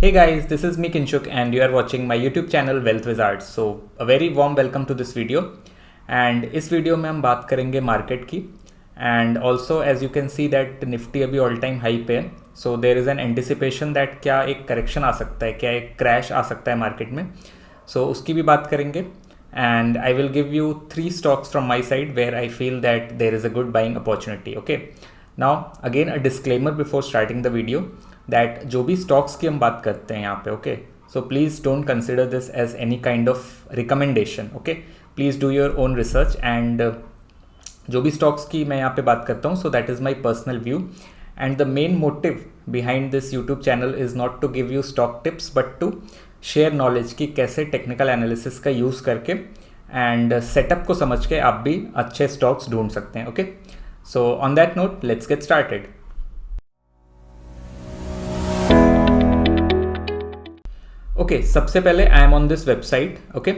Hey guys, this is me Kinshuk and you are watching my YouTube channel Wealth Wizards. So a very warm welcome to this video. And इस video में हम बात करेंगे market की and also as you can see that Nifty अभी all time high पे है. So there is an anticipation that क्या एक करेक्शन आ सकता है, क्या एक क्रैश आ सकता है मार्केट में. सो उसकी भी बात करेंगे and I will give you 3 stocks from my side where I feel that there is a good buying opportunity. Okay, now again a disclaimer before starting the video that जो भी stocks की हम बात करते हैं यहाँ पे, okay, so please don't consider this as any kind of recommendation. Okay, please do your own research and जो भी stocks की मैं यहाँ पे बात करता हूँ, so that is my personal view and the main motive behind this YouTube channel is not to give you stock tips but to share knowledge की कैसे टेक्निकल एनालिसिस का यूज़ करके एंड सेटअप को समझ के आप भी अच्छे स्टॉक्स ढूंढ सकते हैं. Okay, so on that note let's get started. Okay, सबसे पहले I am on this website. Okay,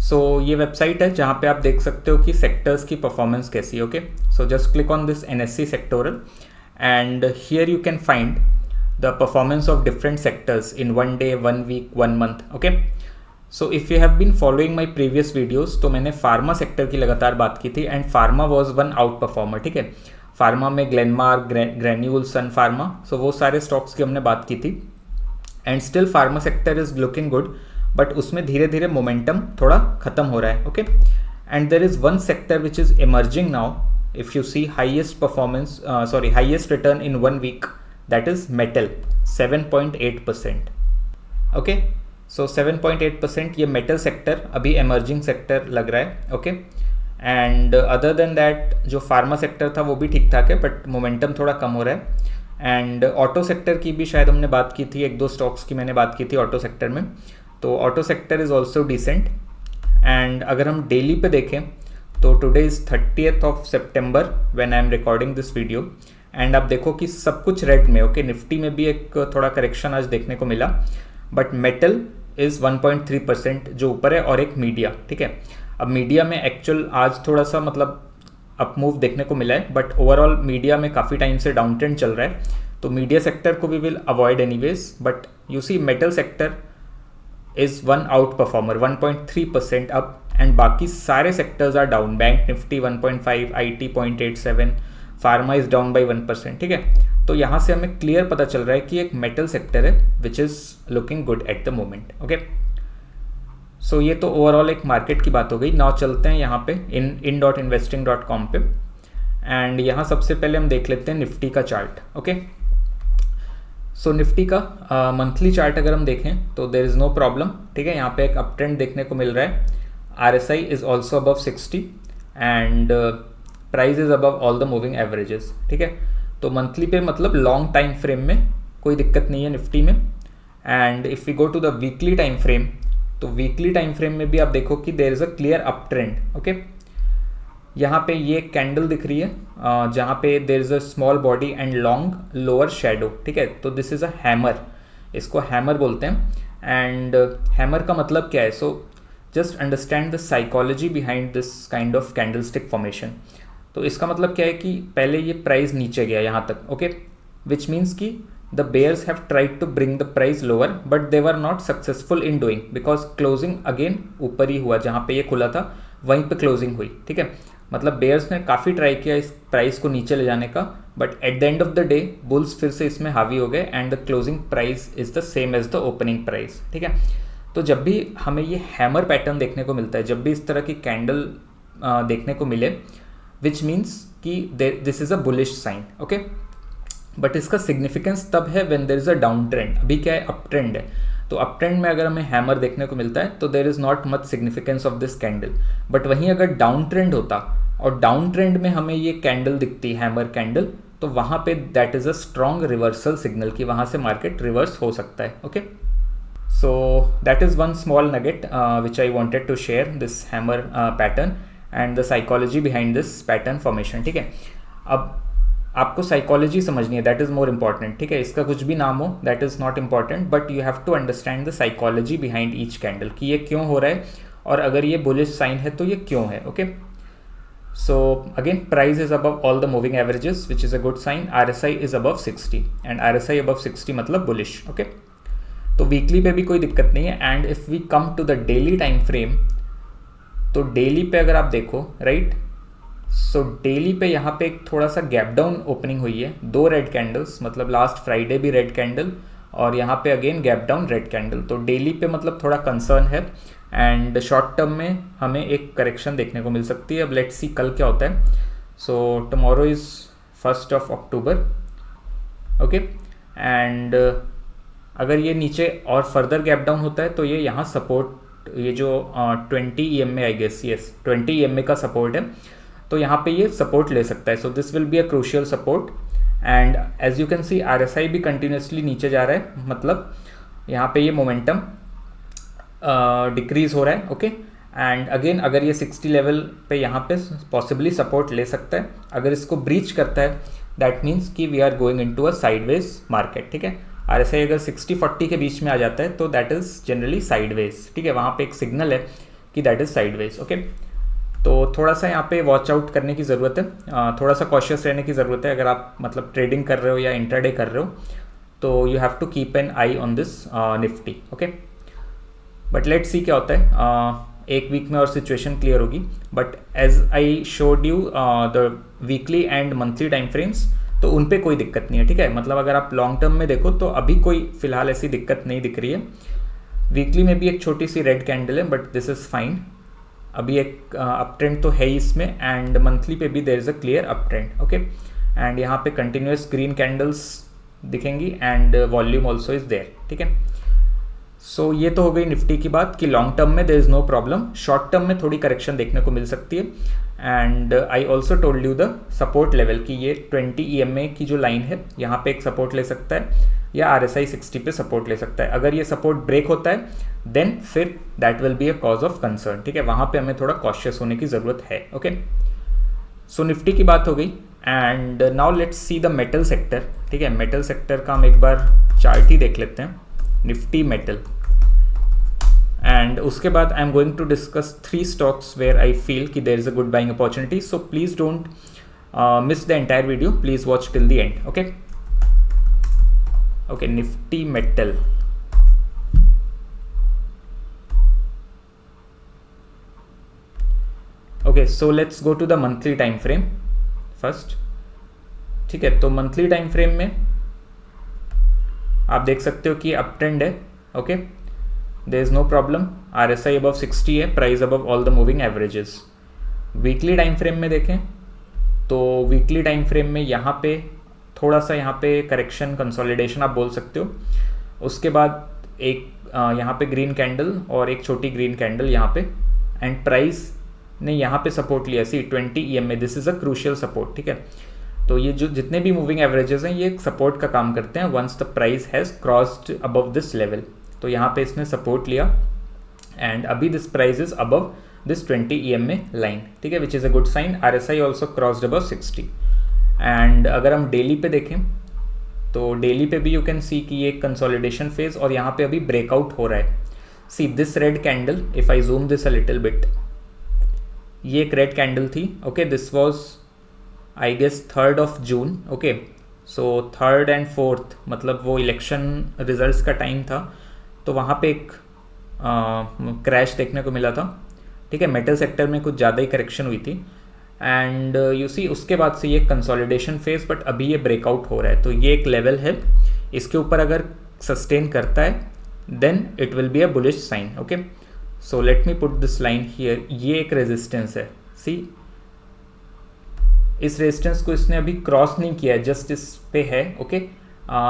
सो ये वेबसाइट है जहाँ पे आप देख सकते हो कि सेक्टर्स की परफॉर्मेंस कैसी है. Okay, so just click on this NSE sectoral and here you can find the performance of different sectors in 1 day, 1 week, 1 month. Okay, so if you have been following my previous videos तो मैंने pharma sector की लगातार बात की थी and pharma was one outperformer. ठीक है, pharma में ग्लेनमार्क, ग्रैन्यूल, सन फार्मा, सो वो सारे स्टॉक्स की हमने बात की थी and still pharma sector is looking good but उसमें धीरे धीरे मोमेंटम थोड़ा खत्म हो रहा है. Okay, and there is one sector which is emerging now. If you see highest return in 1 week, that is metal, 7.8%. okay, so 7.8% ये metal sector अभी emerging sector लग रहा है. okay, and other than that जो pharma sector था वो भी ठीक ठाक है but momentum थोड़ा कम हो रहा है. and auto sector की भी शायद हमने बात की थी, 1-2 stocks की मैंने बात की थी auto sector में, तो auto sector is also decent. and अगर हम daily पे देखें तो today is 30th of September when I am recording this video and आप देखो कि सब कुछ रेड में. ओके, निफ्टी में भी एक थोड़ा करेक्शन आज देखने को मिला बट मेटल इज़ 1.3% जो ऊपर है और एक मीडिया. ठीक है, अब मीडिया में एक्चुअल आज थोड़ा सा मतलब अप मूव देखने को मिला है बट ओवरऑल मीडिया में काफ़ी टाइम से डाउन ट्रेंड चल रहा है तो मीडिया सेक्टर को भी will avoid anyways. But you see metal sector is one outperformer, 1.3% up and बाकी सारे sectors are down. Bank Nifty 1.5, IT 0.87, pharma is down by 1%. ठीक है, तो यहाँ से हमें क्लियर पता चल रहा है कि एक मेटल सेक्टर है which is looking good at the moment. Okay, सो ये तो ओवरऑल एक मार्केट की बात हो गई. नाउ चलते हैं यहाँ पे in.investing.com पे एंड यहाँ सबसे पहले हम देख लेते हैं निफ्टी का चार्ट. ओके, सो निफ्टी का मंथली चार्ट अगर हम देखें तो देर इज़ नो प्रॉब्लम. ठीक है, यहाँ पे एक अप ट्रेंड देखने को मिल रहा है. RSI is also above 60 and price is above all the moving averages. ठीक है, तो मंथली पे मतलब लॉन्ग टाइम फ्रेम में कोई दिक्कत नहीं है निफ्टी में. And if we go to the weekly time frame तो वीकली टाइम फ्रेम में भी आप देखो कि there is a clear up trend. Okay, यहाँ पे ये कैंडल दिख रही है जहाँ पे there is a small body and long lower shadow. ठीक है, तो दिस इज़ अ हैमर, इसको हैमर बोलते हैं. एंड हैमर का मतलब क्या है? So just understand the psychology behind this kind of candle stick formation. तो इसका मतलब क्या है कि पहले ये प्राइस नीचे गया यहाँ तक. ओके, विच मीन्स कि the bears have tried to bring the price lower but they were not successful in doing because closing again ऊपर ही हुआ, जहाँ पे ये खुला था वहीं पे क्लोजिंग हुई. ठीक है, मतलब बेयर्स ने काफ़ी ट्राई किया इस प्राइस को नीचे ले जाने का but at the end of the day bulls फिर से इसमें हावी हो गए and the closing price is the same as the opening price. ठीक है, तो जब भी हमें ये हैमर पैटर्न देखने को मिलता है, जब भी इस तरह की कैंडल देखने को मिले विच मीन्स कि this is a bullish sign. Okay, but इसका सिग्निफिकेंस तब है when there is a down trend. अभी क्या है, अप ट्रेंड है, तो अप ट्रेंड में अगर हमें हैमर देखने को मिलता है तो there is not much significance of this candle. But वहीं अगर डाउन ट्रेंड होता और डाउन ट्रेंड में हमें ये कैंडल दिखती, हैमर कैंडल, तो वहाँ पे that is a strong reversal signal कि वहाँ से मार्केट रिवर्स हो सकता है. Okay, so that is one small nugget which I wanted to share, this hammer pattern and the psychology behind this pattern formation. ठीक है, अब आपको साइकोलॉजी समझनी है, दैट इज़ मोर इम्पॉर्टेंट. ठीक है, इसका कुछ भी नाम हो that is not important but you have to understand the psychology behind each candle कि ये क्यों हो रहा है और अगर ये बुलिश साइन है तो ये क्यों है. Okay, so again price is above all the moving averages which is a good sign. RSI is above 60 and RSI above 60 मतलब बुलिश. ओके, तो वीकली पे भी कोई दिक्कत नहीं है। And if we come to the daily time frame, तो daily पे अगर आप देखो राइट, सो डेली पे यहाँ पे एक थोड़ा सा गैप डाउन ओपनिंग हुई है, 2 रेड कैंडल्स, मतलब लास्ट फ्राइडे भी रेड कैंडल और यहाँ पे again gap down red candle. तो डेली पे मतलब थोड़ा कंसर्न है एंड शॉर्ट टर्म में हमें एक करेक्शन देखने को मिल सकती है। अब लेट्स सी कल क्या होता है। So tomorrow is 1 October, okay. And अगर ये नीचे और फर्दर गैप डाउन होता है तो ये यहाँ सपोर्ट, ये जो 20 EMA I guess, yes 20 EMA का सपोर्ट है, तो यहाँ पे ये सपोर्ट ले सकता है। So this will be a crucial support. And as you can see RSI भी कंटिन्यूसली नीचे जा रहा है, मतलब यहाँ पे ये मोमेंटम डिक्रीज हो रहा है, ओके। एंड अगेन अगर ये 60 लेवल पे यहाँ पे पॉसिबली सपोर्ट ले सकता है। अगर इसको ब्रीच करता है दैट मीन्स कि we are going into a sideways market, ठीक है। RSI अगर 60-40 के बीच में आ जाता है तो दैट इज़ जनरली साइडवेज, ठीक है। वहाँ पे एक सिग्नल है कि दैट इज़ साइडवेज, ओके। तो थोड़ा सा यहाँ पे वॉच आउट करने की ज़रूरत है, थोड़ा सा कॉशियस रहने की ज़रूरत है। अगर आप मतलब ट्रेडिंग कर रहे हो या इंट्राडे कर रहे हो तो you have to keep an eye on this Nifty, okay. But let's see क्या होता है, एक वीक में और सिचुएशन क्लियर होगी। But as I showed you the weekly and monthly time frames, तो उन पे कोई दिक्कत नहीं है, ठीक है। मतलब अगर आप लॉन्ग टर्म में देखो तो अभी कोई फिलहाल ऐसी दिक्कत नहीं दिख रही है। वीकली में भी एक छोटी सी रेड कैंडल है बट दिस इज़ फाइन, अभी एक अप ट्रेंड तो है ही इसमें। एंड मंथली पे भी there is a clear up trend, okay. And यहाँ पे कंटिन्यूस ग्रीन कैंडल्स दिखेंगी and volume also is there, ठीक है। सो ये तो हो गई निफ्टी की बात कि लॉन्ग टर्म में there is no problem, short term में थोड़ी करेक्शन देखने को मिल सकती है। And I also told you the support level कि ये 20 EMA की जो लाइन है यहाँ पे एक सपोर्ट ले सकता है या RSI 60 पे सपोर्ट ले सकता है। अगर ये सपोर्ट ब्रेक होता है देन फिर that will be a cause of concern, ठीक है। वहाँ पे हमें थोड़ा कॉशियस होने की ज़रूरत है, ओके। सो निफ्टी की बात हो गई and now let's see the metal sector, ठीक है। मेटल सेक्टर का हम एक बार चार्ट ही देख लेते हैं, निफ्टी मेटल। एंड उसके बाद I am going to discuss 3 stocks where I feel कि there is a good buying opportunity. So please don't miss the entire video, please watch till the end, okay. Okay, Nifty metal. Okay, so let's go to the monthly time frame first, ठीक है। तो monthly time frame में आप देख सकते हो कि up trend है, okay. There is no problem, RSI above 60 है, price above all the moving averages. Weekly time frame में देखें तो वीकली टाइम फ्रेम में यहाँ पे थोड़ा सा यहाँ पे करेक्शन कंसोलिडेशन आप बोल सकते हो। उसके बाद एक यहाँ पे ग्रीन कैंडल और एक छोटी ग्रीन कैंडल यहाँ पे, एंड प्राइस ने यहाँ पे सपोर्ट लिया, सी 20 EMA, this is a crucial support, ठीक है। तो ये जो जितने भी मूविंग एवरेजेस हैं ये सपोर्ट का काम करते हैं once the price has crossed above this level. तो यहाँ पे इसने सपोर्ट लिया एंड अभी this price is above this 20 EMA line, ठीक है, which is a good sign. RSI also crossed above 60। And अगर हम डेली पे देखें तो डेली पे भी यू कैन सी कि ये कंसोलिडेशन फेज और यहाँ पे अभी ब्रेकआउट हो रहा है। See this red candle, if I zoom this a little bit, ये एक रेड कैंडल थी, okay. This was I guess 3 June, okay. So 3 and 4 मतलब वो इलेक्शन रिजल्ट्स का टाइम था, तो वहाँ पे एक क्रैश देखने को मिला था, ठीक है। मेटल सेक्टर में कुछ ज़्यादा ही करेक्शन हुई थी एंड यू सी उसके बाद से ये कंसोलिडेशन फेज, बट अभी ये ब्रेकआउट हो रहा है। तो ये एक लेवल है, इसके ऊपर अगर सस्टेन करता है then it will be a bullish sign, okay. So let me put this line here, ये एक रेजिस्टेंस है, सी इस रेजिस्टेंस को इसने अभी क्रॉस नहीं किया है, जस्ट इस पे है, ओके।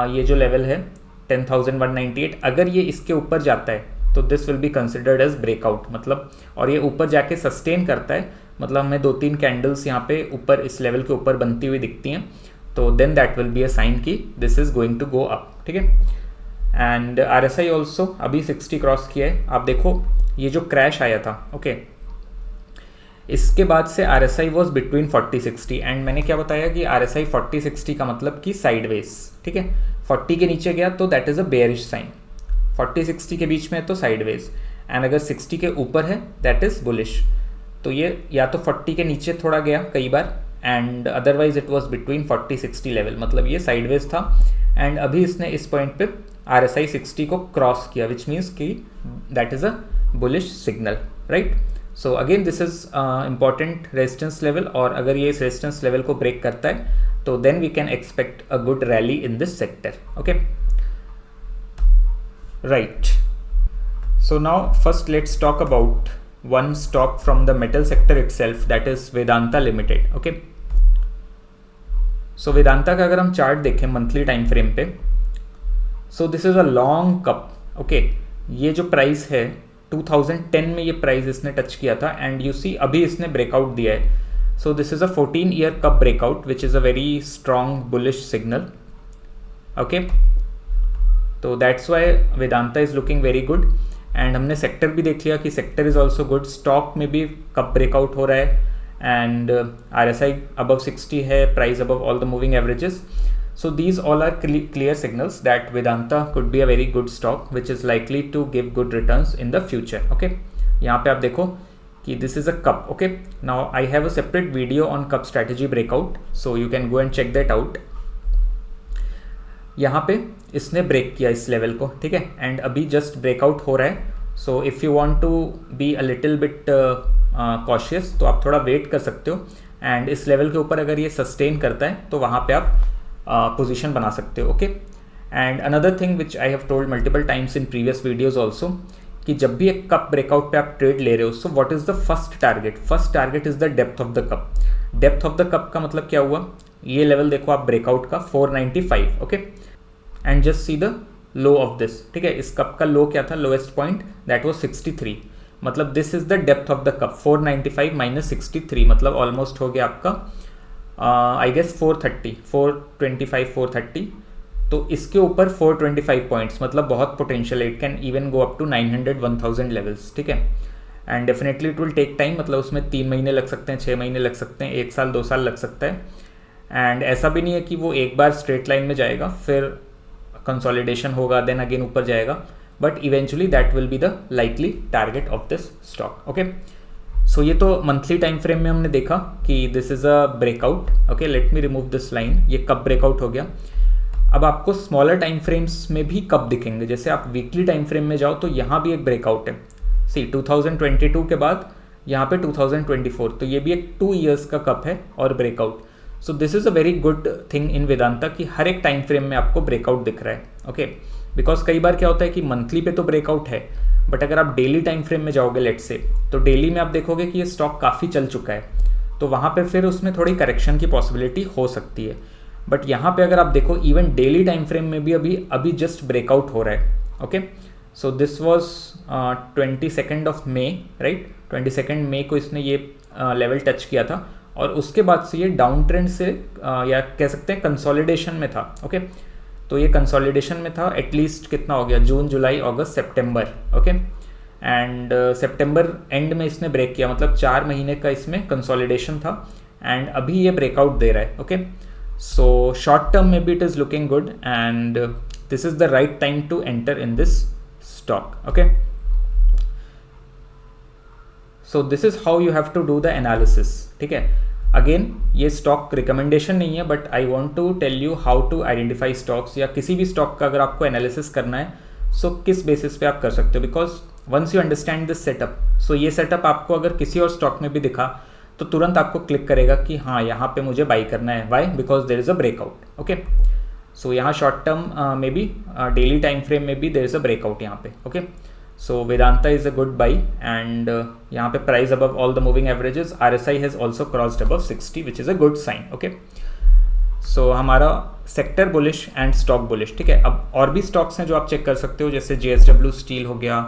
ये जो लेवल है 10,198, अगर ये इसके ऊपर जाता है तो this will be considered as breakout, मतलब और ये ऊपर जाके सस्टेन करता है, मतलब हमें 2-3 कैंडल्स यहाँ पे ऊपर इस लेवल के ऊपर बनती हुई दिखती हैं, तो then that will be a sign कि this is going to go up, ठीक है। एंड RSI ऑल्सो अभी 60 क्रॉस किया है। आप देखो ये जो क्रैश आया था, ओके, इसके बाद से RSI वॉज बिटवीन 40-60 एंड मैंने क्या बताया कि RSI 40-60 का मतलब कि साइडवेज, ठीक है। 40 के नीचे गया तो that is a bearish sign, 40-60 के बीच में है तो साइडवेज, एंड अगर 60 के ऊपर है दैट इज़ बुलिश। तो ये या तो 40 के नीचे थोड़ा गया कई बार and otherwise it was between 40-60 level, मतलब ये साइडवेज था। एंड अभी इसने इस पॉइंट पे RSI 60 को क्रॉस किया, विच मीन्स कि that is a bullish signal, right. So again this is important resistance level, और अगर ये इस रेजिस्टेंस लेवल को ब्रेक करता है तो then we can expect a good rally in this sector, okay, right. So now first let's talk about one stock from the metal sector itself, that is Vedanta Limited, okay। so Vedanta का अगर हम chart देखें monthly time frame पे, so this is a long cup, okay। ये जो price है 2010 में ये प्राइस इसने टच किया था, एंड यू सी अभी इसने ब्रेकआउट दिया है, so this is a 14 year cup breakout which is a very strong bullish signal, okay। तो that's why Vedanta is looking very good, and हमने सेक्टर भी देख लिया कि sector is also good, stock में भी कब ब्रेकआउट हो रहा है, एंड RSI अबव 60 है, price above all the moving averages, so these all are clear signals that Vedanta could be a very good stock which is likely to give good returns in the future, okay. यहाँ पे आप देखो कि this is a cup, okay. Now I have a separate video on cup strategy breakout, so you can go and check that out. यहाँ पे इसने break किया इस लेवल को, ठीक है, एंड अभी जस्ट ब्रेकआउट हो रहा है, so if you want to be a little bit cautious तो आप थोड़ा वेट कर सकते हो, एंड इस लेवल के ऊपर अगर ये सस्टेन करता है तो वहाँ पे आप पोजीशन बना सकते हो, okay. And another thing which I have told multiple times in previous videos also, कि जब भी एक कप ब्रेकआउट पे आप ट्रेड ले रहे हो, so what is the first target? First target is the depth of the cup. Depth of the cup का मतलब क्या हुआ? ये लेवल देखो आप ब्रेकआउट का 495, okay, and just see the low of this, ठीक है। इस कप का लो क्या था? लोएस्ट पॉइंट दैट वाज 63, मतलब this is the depth of the cup. 495 minus 63 मतलब ऑलमोस्ट हो गया आपका आई गेस 430, 425, 430। तो इसके ऊपर 425 पॉइंट्स, मतलब बहुत पोटेंशियल है, it can even go up to 900, 1000 levels, ठीक है। And definitely it will take time, मतलब उसमें 3 महीने लग सकते हैं, 6 महीने लग सकते हैं, 1 साल 2 साल लग सकता है। एंड ऐसा भी नहीं है कि वो एक बार स्ट्रेट लाइन में जाएगा फिर कंसोलिडेशन होगा देन अगेन ऊपर जाएगा, but eventually that will be the likely target of this stock, okay. सो ये तो मंथली टाइम फ्रेम में हमने देखा कि this is a breakout, okay. Let me remove this line, ये कब ब्रेकआउट हो गया। अब आपको स्मॉलर टाइम फ्रेम्स में भी कब दिखेंगे, जैसे आप वीकली टाइम फ्रेम में जाओ तो यहाँ भी एक ब्रेकआउट है, सी 2022 के बाद यहाँ पे 2024, तो ये भी एक 2 ईयर्स का कप है और breakout. So this is a very good thing in Vedanta कि हर एक टाइम फ्रेम में आपको ब्रेकआउट दिख रहा है, ओके। बिकॉज कई बार क्या होता है कि मंथली पे तो ब्रेकआउट है, बट अगर आप डेली टाइम फ्रेम में जाओगे लेट्स से, तो डेली में आप देखोगे कि ये स्टॉक काफ़ी चल चुका है, तो वहाँ पे फिर उसमें थोड़ी करेक्शन की पॉसिबिलिटी हो सकती है। बट यहाँ पे अगर आप देखो इवन डेली टाइम फ्रेम में भी अभी जस्ट ब्रेकआउट हो रहा है, okay. So this was 22 of May, right, 22 मई को इसने ये लेवल टच किया था, और उसके बाद से ये डाउन ट्रेंड से या कह सकते हैं कंसोलिडेशन में था, ओके। तो ये कंसोलिडेशन में था एटलीस्ट कितना हो गया, जून, जुलाई, अगस्त, सितंबर, ओके। एंड सितंबर एंड में इसने ब्रेक किया, मतलब 4 महीने का इसमें कंसोलिडेशन था, एंड अभी ये ब्रेकआउट दे रहा है, ओके। सो शॉर्ट टर्म में भी it is looking good, and this is the right time to enter in this stock, okay. So this is how you have to do the analysis, ठीक है। Again ये stock recommendation नहीं है, but I want to tell you how to identify stocks, या किसी भी stock का अगर आपको एनालिसिस करना है, सो किस बेसिस पे आप कर सकते हो, because once you understand this setup, so ये सेटअप आपको अगर किसी और स्टॉक में भी दिखा तो तुरंत आपको क्लिक करेगा कि हाँ यहाँ पे मुझे बाई करना है, why, because there is a breakout, okay. So यहाँ शॉर्ट टर्म में भी डेली टाइम फ्रेम में भी देयर इज़ अ ब्रेकआउट यहाँ पे, okay. So Vedanta is a good buy, and यहाँ पे price above all the moving averages, RSI has also crossed above 60 which is a good sign, okay. So हमारा sector bullish and stock bullish, ठीक है। अब और भी स्टॉक्स हैं जो आप चेक कर सकते हो, जैसे JSW स्टील हो गया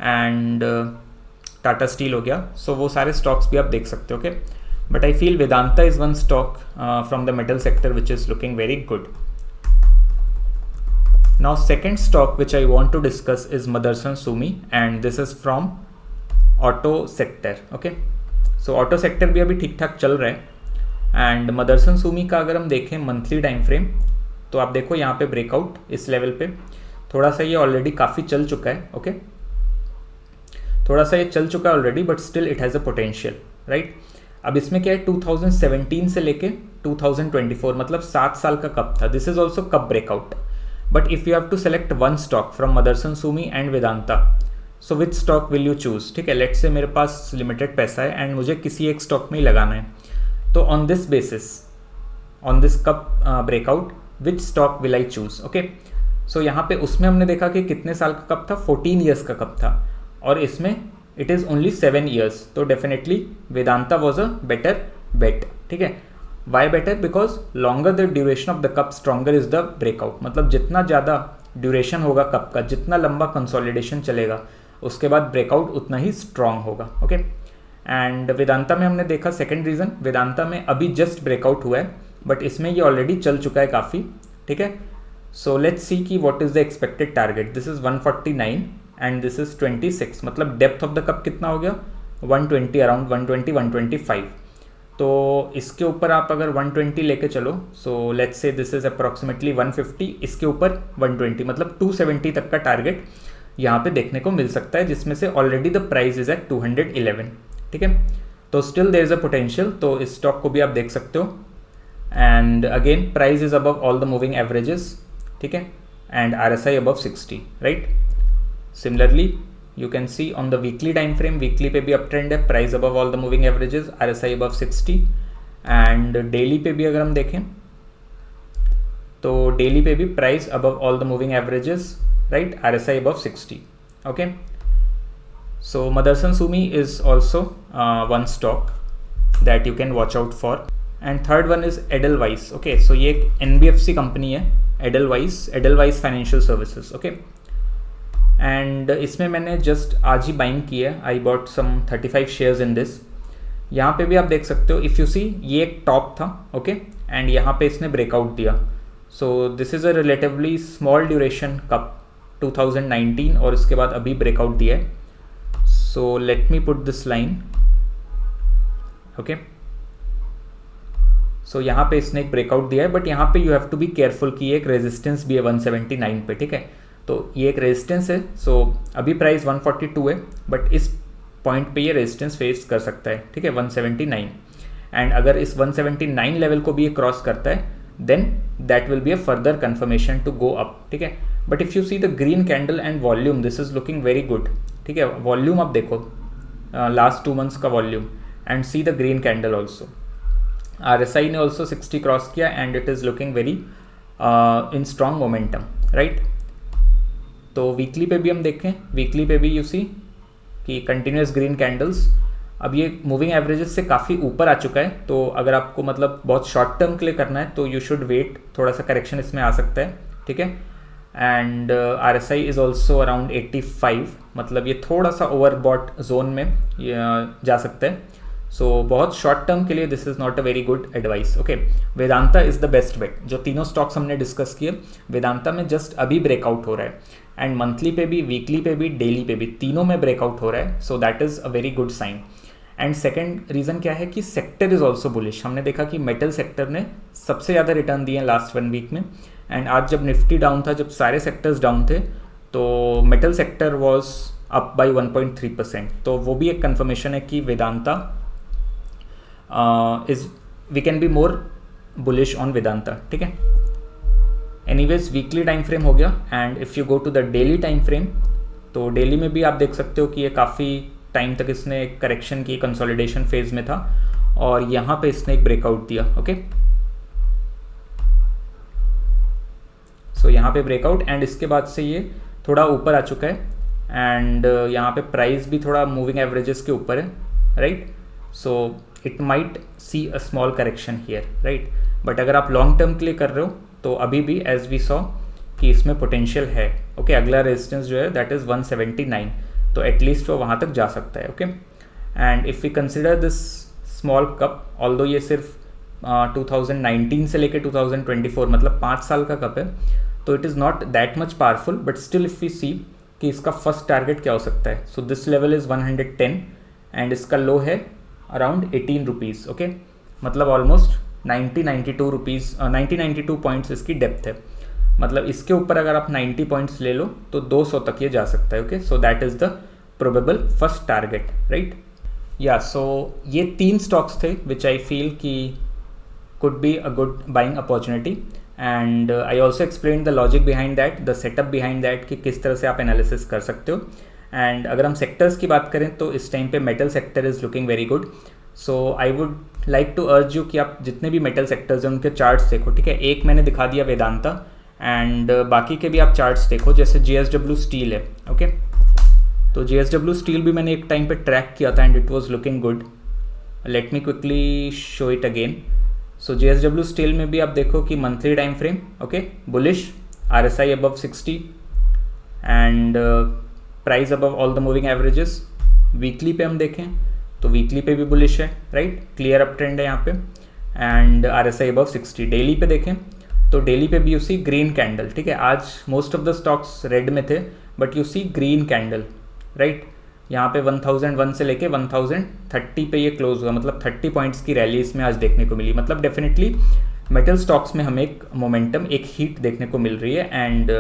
एंड टाटा स्टील हो गया, सो वो सारे स्टॉक्स भी आप देख सकते हो, okay. But I feel Vedanta is one stock from the metal sector which is looking very good. Now second stock which I want to discuss is Motherson Sumi, and this is from auto sector, okay। So auto sector भी अभी ठीक ठाक चल रहा है, and Motherson Sumi का अगर हम देखें मंथली टाइम फ्रेम, तो आप देखो यहाँ पे ब्रेकआउट इस लेवल पे, थोड़ा सा ये ऑलरेडी काफ़ी चल चुका है, ओके। थोड़ा सा ये चल चुका है already, but still it has a potential, right. अब इसमें क्या है, 2017 से लेके 2024, मतलब 7 साल का कप था। This is also cup breakout, but if you have to select one stock from Motherson Sumi and Vedanta, so which stock will you choose? ठीक है, लेट्स से मेरे पास लिमिटेड पैसा है एंड मुझे किसी एक स्टॉक में ही लगाना है, तो on this basis, on this cup breakout, which stock will I choose? Okay, so यहाँ पे उसमें हमने देखा कि कितने साल का कप था, 14 ईयर्स का कप था, और इसमें इट इज़ ओनली 7 ईयर्स, तो definitely Vedanta was a better bet. ठीक है, why better? Because longer the duration of the cup stronger is the breakout, मतलब जितना ज़्यादा ड्यूरेशन होगा कप का, जितना लंबा कंसोलिडेशन चलेगा, उसके बाद ब्रेकआउट उतना ही स्ट्रॉन्ग होगा। ओके, एंड वेदांता में हमने देखा सेकेंड रीज़न, वेदांता में अभी जस्ट ब्रेकआउट हुआ है, बट इसमें ये ऑलरेडी चल चुका है काफ़ी। ठीक है, सो लेट्स सी कि what is the expected target. This is 149 and this is 26, मतलब डेप्थ ऑफ द कप कितना हो गया? 120, अराउंड 120, 125। तो इसके ऊपर आप अगर 120 लेके चलो, so let's say this is approximately 150, इसके ऊपर 120, मतलब 270 तक का टारगेट यहाँ पे देखने को मिल सकता है, जिसमें से already the price is at 211। ठीक है, तो still there is a potential, तो इस स्टॉक को भी आप देख सकते हो। And again price is above all the moving averages. ठीक है, and RSI above 60, right. Similarly you can see on the weekly time frame, weekly पे भी अप ट्रेंड है, price above all the moving averages, RSI above 60। And daily पे भी अगर हम देखें तो डेली पे भी price above all the moving averages, right, RSI above 60। Okay, so Motherson Sumi is also one stock that you can watch out for. And third one is Edelweiss. Okay, सो ये एक NBFC कंपनी है, Edelweiss financial services. Okay, and इसमें मैंने just आज ही buying की है, I bought some 35 shares in this. यहाँ पे भी आप देख सकते हो, इफ़ यू सी ये एक टॉप था, ओके, एंड यहाँ पे इसने ब्रेकआउट दिया। So this is a relatively small duration cup 2019, और इसके बाद अभी ब्रेकआउट दिया है। So let me put this line. Okay, so यहाँ पे इसने एक ब्रेकआउट दिया है, बट यहाँ पे you have to be careful कि एक रेजिस्टेंस भी है 179 पे। ठीक है, तो ये एक रेजिस्टेंस है। सो अभी प्राइस 142 है, बट इस पॉइंट पे ये रेजिस्टेंस फेस कर सकता है। ठीक है, 179, एंड अगर इस 179 लेवल को भी ये क्रॉस करता है, then that will be a further confirmation to go up. ठीक है, but if you see the green candle and volume, this is looking very good. ठीक है, वॉल्यूम आप देखो, लास्ट 2 मंथ्स का volume, and see the green candle also. RSI ने also 60 cross किया, and it is looking very in strong momentum, right. तो weekly पे भी हम देखें, वीकली पे भी यू सी कि कंटिन्यूस ग्रीन कैंडल्स, अब ये मूविंग एवरेजेस से काफ़ी ऊपर आ चुका है। तो अगर आपको मतलब बहुत शॉर्ट टर्म के लिए करना है तो यू शुड वेट, थोड़ा सा करेक्शन इसमें आ सकता है। ठीक है, and RSI is also around 85, मतलब ये थोड़ा सा ओवरबॉट जोन में जा सकता है। सो बहुत शॉर्ट टर्म के लिए this is not a very good advice. Okay, Vedanta is the best bet. जो तीनों स्टॉक्स हमने डिस्कस किए, वेदांता में जस्ट अभी ब्रेकआउट हो रहा है, एंड मंथली पे भी, वीकली पे भी, डेली पे भी, तीनों में ब्रेकआउट हो रहा है। So that is a very good sign. And second reason क्या है कि सेक्टर इज़ ऑल्सो बुलिश। हमने देखा कि मेटल सेक्टर ने सबसे ज़्यादा रिटर्न दिए हैं लास्ट 1 वीक में, एंड आज जब निफ्टी डाउन था, जब सारे सेक्टर्स डाउन थे, तो metal sector was up by 1.3%। तो वो भी एक कन्फर्मेशन है कि Vedanta we can be more bullish on Vedanta. ठीक है, एनीवेज वीकली टाइम फ्रेम हो गया, and if you go to the daily time frame, तो डेली में भी आप देख सकते हो कि ये काफ़ी टाइम तक इसने करेक्शन की, कंसोलिडेशन फेज में था, और यहाँ पे इसने एक ब्रेकआउट दिया। ओके, सो यहाँ पे ब्रेकआउट, एंड इसके बाद से ये थोड़ा ऊपर आ चुका है, एंड यहाँ पे प्राइस भी थोड़ा मूविंग एवरेजेस के ऊपर है, right. So it might see a small correction here, right. But अगर आप लॉन्ग टर्म के लिए कर रहे हो तो अभी भी एज वी सॉ कि इसमें पोटेंशियल है। ओके, अगला रेजिस्टेंस जो है दैट इज़ 179, तो एटलीस्ट वो वहाँ तक जा सकता है। Okay, and if we consider this small cup, although ये सिर्फ 2019 से लेकर 2024, मतलब 5 साल का कप है, तो it is not that much powerful, but still if we see कि इसका फर्स्ट टारगेट क्या हो सकता है। So this level is 110, and इसका लो है अराउंड 18 रुपीज़। ओके, मतलब ऑलमोस्ट 90-92 पॉइंट्स इसकी डेप्थ है, मतलब इसके ऊपर अगर आप 90 पॉइंट्स ले लो तो 200 तक ये जा सकता है। Okay, so that is the probable first target, right. या सो ये 3 स्टॉक्स थे विच आई फील कि could be a good buying opportunity. And I also explain the logic behind that, the setup behind that कि किस तरह से आप एनालिसिस कर सकते हो। एंड अगर हम सेक्टर्स की बात करें तो इस टाइम पे metal sector is looking very good. So I would like to urge you कि आप जितने भी मेटल सेक्टर्स हैं उनके चार्ट्स देखो, ठीक है। एक मैंने दिखा दिया वेदांता, एंड बाकी के भी आप चार्ट्स देखो, जैसे JSW स्टील है, ओके। तो JSW स्टील भी मैंने एक टाइम पे ट्रैक किया था and it was looking good. Let me quickly show it again. So JSW steel में भी आप देखो कि monthly time frame, okay, bullish, RSI above 60 and price above all the moving averages. Weekly पे हम देखें तो वीकली पे भी बुलिश है, राइट, क्लियर अप ट्रेंड है यहाँ पे, एंड RSI अबव 60। डेली पे देखें तो डेली पे भी यू सी ग्रीन कैंडल, ठीक है। आज most of the stocks red में थे but you see green candle, right. यहाँ पे 1001 से लेके 1030 पे ये क्लोज हुआ, मतलब 30 पॉइंट्स की रैली इसमें आज देखने को मिली। मतलब डेफिनेटली मेटल स्टॉक्स में हमें एक मोमेंटम, एक हीट देखने को मिल रही है and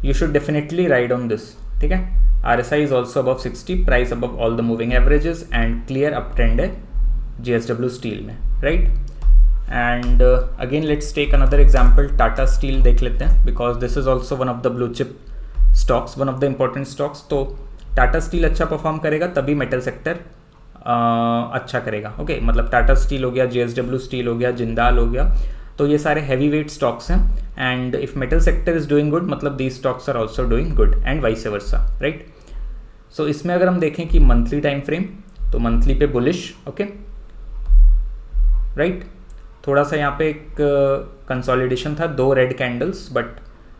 you should definitely ride on this, ठीक है। RSI is also above 60, price above all the moving averages and clear up trend है JSW स्टील में, right. And again let's take another example, Tata steel देख लेते हैं, because this is also one of the blue chip stocks, one of the important stocks. तो Tata steel अच्छा perform करेगा तभी metal sector अच्छा करेगा, ओके। मतलब टाटा स्टील हो गया, JSW स्टील हो गया, जिंदाल हो गया, तो ये सारे हैवी वेट स्टॉक्स हैं। And if metal sector is doing good, मतलब these stocks are also doing good and vice versa, right. So इसमें अगर हम देखें कि मंथली टाइम फ्रेम, तो मंथली पे बुलिश, ओके, राइट। थोड़ा सा यहाँ पे एक कंसोलिडेशन था, 2 रेड कैंडल्स, बट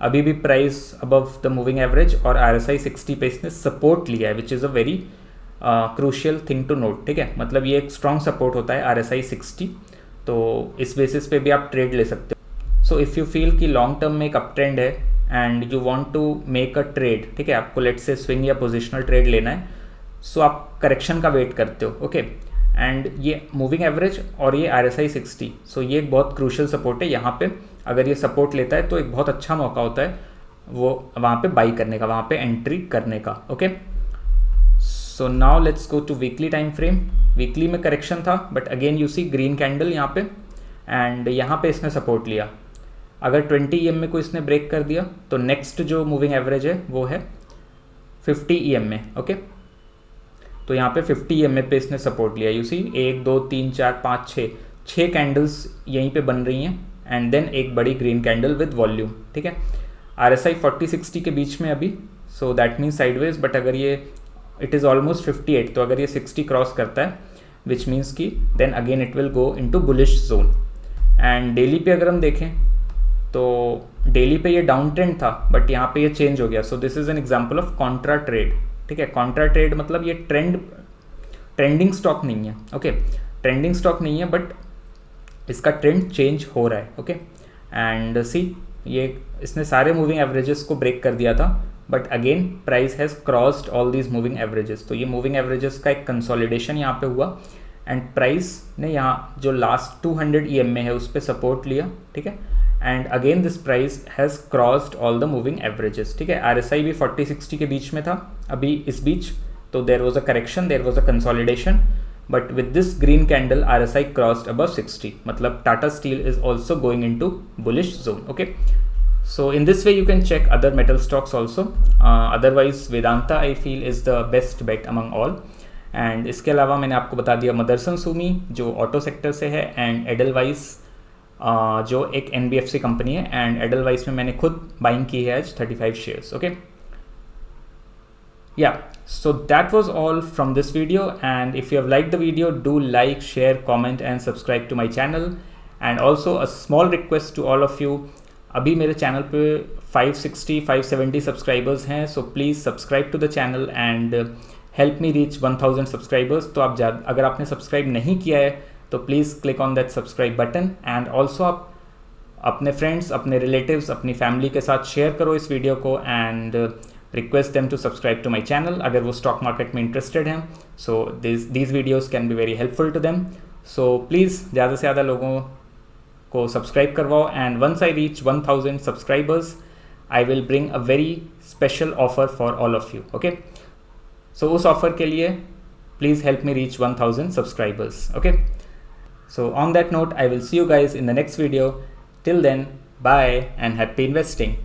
अभी भी price above the moving average और RSI 60 पे इसने सपोर्ट लिया है, which is a very crucial thing to note, ठीक है। मतलब ये एक स्ट्रॉन्ग सपोर्ट होता है RSI 60, तो इस बेसिस पे भी आप ट्रेड ले सकते हो। सो इफ़ यू फील कि लॉन्ग टर्म में एक अप ट्रेंड है and you want to make a trade, ठीक है, आपको लेट से स्विंग या पोजिशनल ट्रेड लेना है, सो आप करेक्शन का वेट करते हो, ओके। एंड ये मूविंग एवरेज और ये RSI 60, सो ये एक बहुत क्रूशियल सपोर्ट है। यहाँ पे अगर ये सपोर्ट लेता है तो एक बहुत अच्छा मौका होता है वो वहाँ पे बाई करने का, वहाँ पे एंट्री करने का, okay. So now let's go to weekly time frame. Weekly में करेक्शन था but again you see green candle यहाँ पे, एंड यहाँ पे इसने सपोर्ट लिया। अगर 20 EM को इसने ब्रेक कर दिया तो नेक्स्ट जो मूविंग एवरेज है वो है 50 EM में, ओके। तो यहाँ पे 50 EM पे इसने सपोर्ट लिया। यू सी 1 2 3 4 5 6 कैंडल्स यहीं पे बन रही हैं एंड देन एक बड़ी ग्रीन कैंडल विद वॉल्यूम, ठीक है। RSI 40-60 के बीच में अभी, so that means sideways, but अगर ये इट इज़ ऑलमोस्ट 58, तो अगर ये 60 क्रॉस करता है विच मीन्स कि then again it will go into bullish zone. And daily पे अगर हम देखें तो डेली पे ये डाउन ट्रेंड था बट यहाँ पे ये चेंज हो गया। सो this is an example of Contra trade, ठीक है। कॉन्ट्रा ट्रेड मतलब ये ट्रेंडिंग स्टॉक नहीं है, ओके, ट्रेंडिंग स्टॉक नहीं है बट इसका ट्रेंड चेंज हो रहा है, ओके। एंड सी ये इसने सारे मूविंग एवरेजेस को ब्रेक कर दिया था but again price has crossed all these moving averages. तो ये मूविंग एवरेजेस का एक कंसोलिडेशन यहाँ पे हुआ एंड प्राइस ने यहाँ जो लास्ट 200 EM में है उस पर सपोर्ट लिया, ठीक है। And again this price has crossed all the moving averages, ठीक है। RSI भी 40-60 के बीच में था अभी इस बीच, तो there was a correction, there was a consolidation, but with this green candle RSI crossed above 60, मतलब Tata steel is also going into bullish zone, okay. So in this way you can check other metal stocks also. Otherwise Vedanta I feel is the best bet among all. And इसके अलावा मैंने आपको बता दिया मदरसन सुमी जो auto sector से है, and Edelweiss जो एक NBFC कंपनी है, एंड एडलवाइस में मैंने खुद बाइंग की है आज 35 shares, okay. Yeah, so that was all from this video, and if you have liked the video, do like, share, comment and subscribe to my channel. And also a small request to all of you, अभी मेरे channel पे 560-570 subscribers हैं, so please subscribe to the channel and help me reach 1000 subscribers. तो आप अगर आपने subscribe नहीं किया है तो please click on that subscribe button, and also आप अपने फ्रेंड्स, अपने रिलेटिव्स, अपनी फैमिली के साथ शेयर करो इस वीडियो को, and request them to subscribe to my channel अगर वो स्टॉक मार्केट में इंटरेस्टेड हैं। So these videos can be very helpful to them. So please ज़्यादा से ज़्यादा लोगों को सब्सक्राइब करवाओ, and once I reach 1000 subscribers I will bring a very special offer for all of you, okay. So उस offer के लिए please help me reach 1000 subscribers, okay. So on that note I will see you guys in the next video. Till then, bye and happy investing.